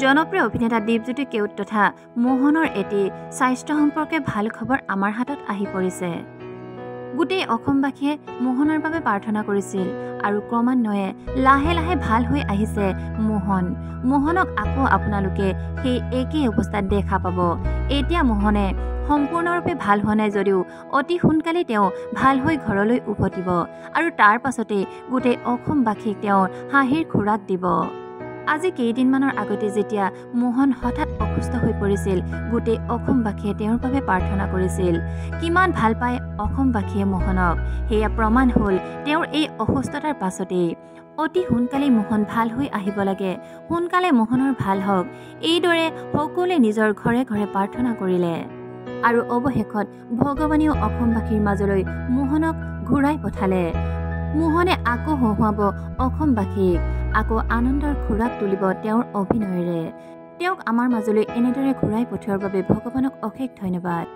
জনপ্ৰিয় অভিনেতা দীপজ্যোতি কেওট তথা মোহনৰ এটি স্বাস্থ্য সম্পৰ্কে ভাল খবৰ আমাৰ হাতত আহি পৰিছে। গোটেই অসমবাসীয়ে মোহনৰ বাবে প্ৰাৰ্থনা কৰিছিল আৰু ক্ৰমান্বয়ে লাহে লাহে ভাল হৈ আহিছে মোহনক আকৌ আপোনালোকে সেই একেই অৱস্থাত দেখা পাব। এতিয়া মোহনে সম্পূৰ্ণৰূপে ভাল হোৱা নাই যদিও অতি সোনকালে তেওঁ ভাল হৈ ঘৰলৈ উভতিব আৰু তাৰ পাছতে গোটেই অসমবাসীক তেওঁ হাঁহিৰ খোৰাক দিব। আজি কেইদিনমানৰ আগতে যেতিয়া মোহন হঠাৎ অসুস্থ হৈ পৰিছিল, গোটেই অসমবাসীয়ে তেওঁৰ বাবে প্ৰাৰ্থনা কৰিছিল। কিমান ভাল পায় অসমবাসীয়ে মোহনক, সেয়া প্ৰমাণ হ'ল তেওঁৰ এই অসুস্থতাৰ পাছতেই। অতি সোনকালে মোহন ভাল হৈ আহিব লাগে, সোনকালে মোহনৰ ভাল হওক, এইদৰে সকলোৱে নিজৰ ঘৰে ঘৰে প্ৰাৰ্থনা কৰিলে আৰু অৱশেষত ভগৱানেও অসমবাসীৰ মাজলৈ মোহনক ঘূৰাই পঠালে। মোহনে আকৌ হহুৱাব অসমবাসীক, আকৌ আনন্দৰ খোৰাক তুলিব তেওঁৰ অভিনয়েৰে। তেওঁক আমাৰ মাজলৈ এনেদৰে ঘূৰাই পঠিওৱাৰ বাবে ভগৱানক অশেষ ধন্যবাদ।